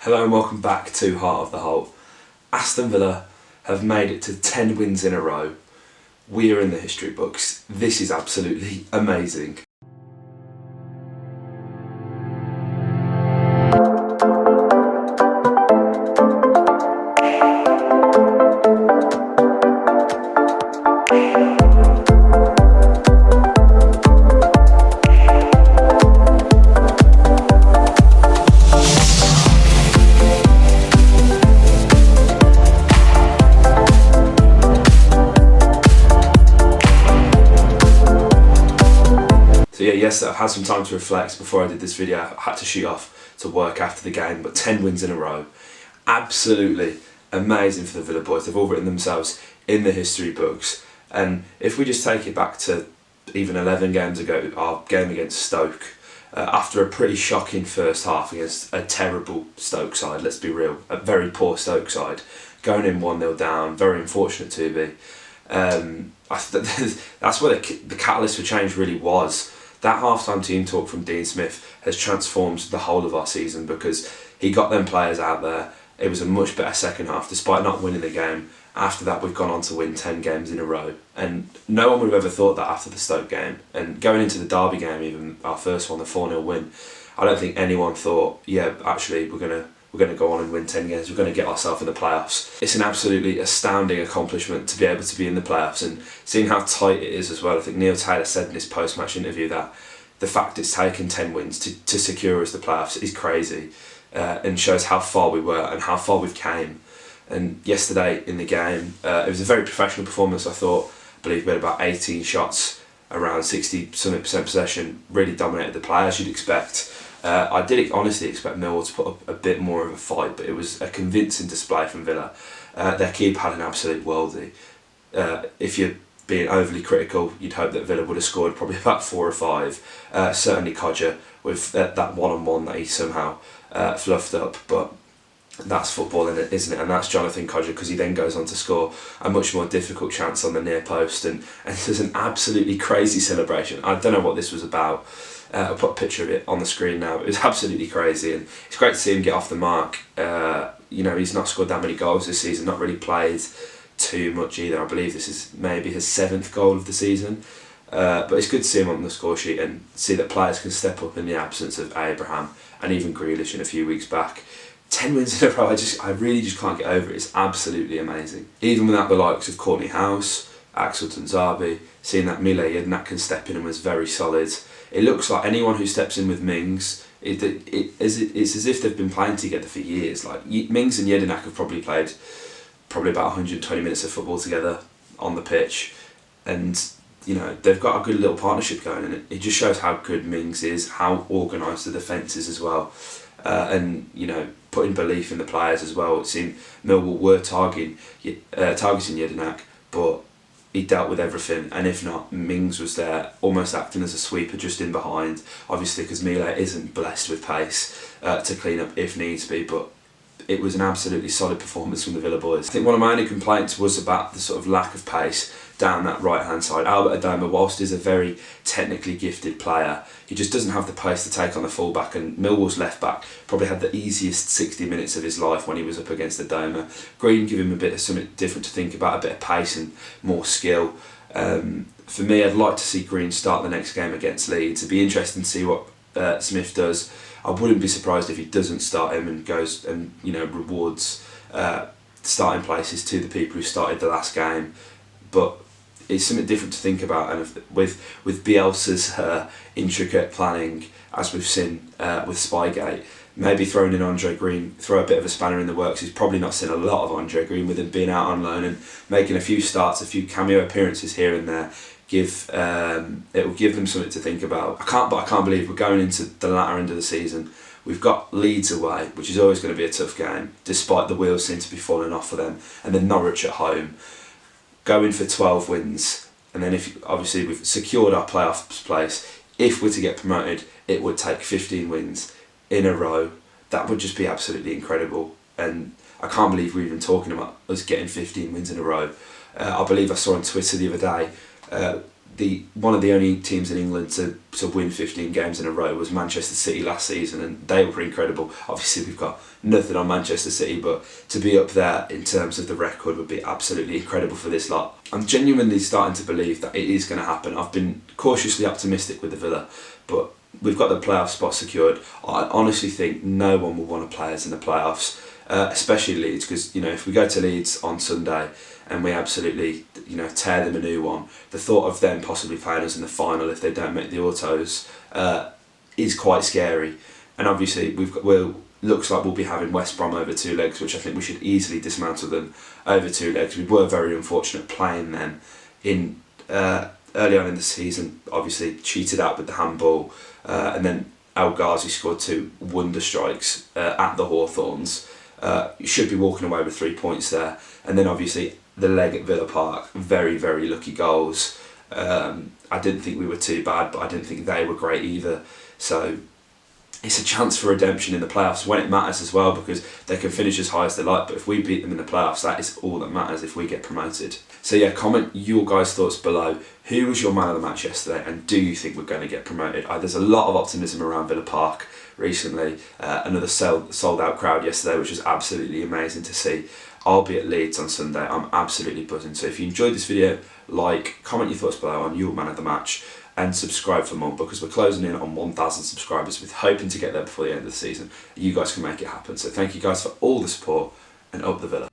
Hello and welcome back to Heart of the Holte. Aston Villa have made it to 10 wins in a row. We are in the history books. This is absolutely amazing. So yeah, yes, I've had some time to reflect before I did this video. I had to shoot off to work after the game, but 10 wins in a row. Absolutely amazing for the Villa boys. They've all written themselves in the history books. And if we just take it back to even 11 games ago, our game against Stoke, after a pretty shocking first half against a terrible Stoke side, let's be real, a very poor Stoke side, going in 1-0 down, very unfortunate to be. That's where the catalyst for change really was. That half-time team talk from Dean Smith has transformed the whole of our season because he got them players out there. It was a much better second half, despite not winning the game. After that, we've gone on to win 10 games in a row. And no one would have ever thought that after the Stoke game. And going into the Derby game, even our first one, the 4-0 win, I don't think anyone thought, yeah, actually, we're going to go on and win 10 games, we're going to get ourselves in the playoffs. It's an absolutely astounding accomplishment to be able to be in the playoffs, and seeing how tight it is as well. I think Neil Taylor said in his post-match interview that the fact it's taken 10 wins to secure us the playoffs is crazy, and shows how far we were and how far we've came. And yesterday in the game, it was a very professional performance, I thought. I believe we had about 18 shots, around 60% possession, really dominated the play as you'd expect. I did honestly expect Millwall to put up a bit more of a fight, but it was a convincing display from Villa. Their keeper had an absolute worldie. If you're being overly critical, you'd hope that Villa would have scored probably about 4 or 5. Certainly Kodja with that one-on-one that he somehow fluffed up, but that's football, isn't it? And that's Jonathan Kodja, because he then goes on to score a much more difficult chance on the near post, and there's an absolutely crazy celebration. I don't know what this was about. I'll put a picture of it on the screen now. It was absolutely crazy, and it's great to see him get off the mark. You know, he's not scored that many goals this season, not really played too much either. I believe this is maybe his 7th goal of the season. But it's good to see him on the score sheet and see that players can step up in the absence of Abraham and even Grealish in a few weeks back. 10 wins in a row, I really just can't get over it. It's absolutely amazing. Even without the likes of Courtney House, Axel Tunzabi, seeing that Mile Yednak can step in and was very solid. It looks like anyone who steps in with Mings, it's as if they've been playing together for years. Like Mings and Yedinak have probably played about 120 minutes of football together on the pitch, and you know they've got a good little partnership going, and it just shows how good Mings is, how organised the defence is as well, and you know putting belief in the players as well. It seemed Millwall were targeting Yedinak, but he dealt with everything, and if not, Mings was there almost acting as a sweeper just in behind, obviously because Mile isn't blessed with pace to clean up if needs be, but it was an absolutely solid performance from the Villa boys. I think one of my only complaints was about the sort of lack of pace down that right hand side. Albert Adama, whilst he's a very technically gifted player, he just doesn't have the pace to take on the fullback, and Millwall's left back probably had the easiest 60 minutes of his life when he was up against Adama. Green give him a bit of something different to think about, a bit of pace and more skill. For me, I'd like to see Green start the next game against Leeds. It'd be interesting to see what Smith does. I wouldn't be surprised if he doesn't start him and goes and rewards starting places to the people who started the last game. But it's something different to think about, and with Bielsa's intricate planning, as we've seen with Spygate, maybe throwing in Andre Green, throw a bit of a spanner in the works. He's probably not seen a lot of Andre Green with him being out on loan and making a few starts, a few cameo appearances here and there. It will give them something to think about. I can't believe we're going into the latter end of the season. We've got Leeds away, which is always going to be a tough game, despite the wheels seem to be falling off for them, and then Norwich at home. Going for 12 wins, and then obviously we've secured our playoffs place. If we're to get promoted, it would take 15 wins in a row. That would just be absolutely incredible, and I can't believe we're even talking about us getting 15 wins in a row. I believe I saw on Twitter the other day, one of the only teams in England to win 15 games in a row was Manchester City last season, and they were incredible. Obviously we've got nothing on Manchester City, but to be up there in terms of the record would be absolutely incredible for this lot. I'm genuinely starting to believe that it is going to happen. I've been cautiously optimistic with the Villa, but we've got the playoff spot secured. I honestly think no one will want to play us in the playoffs, especially Leeds, because if we go to Leeds on Sunday and we absolutely tear them a new one, the thought of them possibly playing us in the final if they don't make the autos is quite scary. And obviously looks like we'll be having West Brom over 2 legs, which I think we should easily dismantle them over 2 legs. We were very unfortunate playing them in early on in the season. Obviously cheated out with the handball, and then El Ghazi scored 2 wonder strikes at the Hawthorns. You should be walking away with 3 points there. And then obviously the leg at Villa Park, very, very lucky goals. I didn't think we were too bad, but I didn't think they were great either. So it's a chance for redemption in the playoffs when it matters as well, because they can finish as high as they like, but if we beat them in the playoffs, that is all that matters if we get promoted. So yeah, comment your guys' thoughts below. Who was your man of the match yesterday, and do you think we're going to get promoted? There's a lot of optimism around Villa Park recently. Another sold out crowd yesterday, which was absolutely amazing to see. I'll be at Leeds on Sunday. I'm absolutely buzzing. So if you enjoyed this video, comment your thoughts below on your man of the match, and subscribe for more, because we're closing in on 1,000 subscribers, with hoping to get there before the end of the season. You guys can make it happen. So thank you guys for all the support, and up the Villa.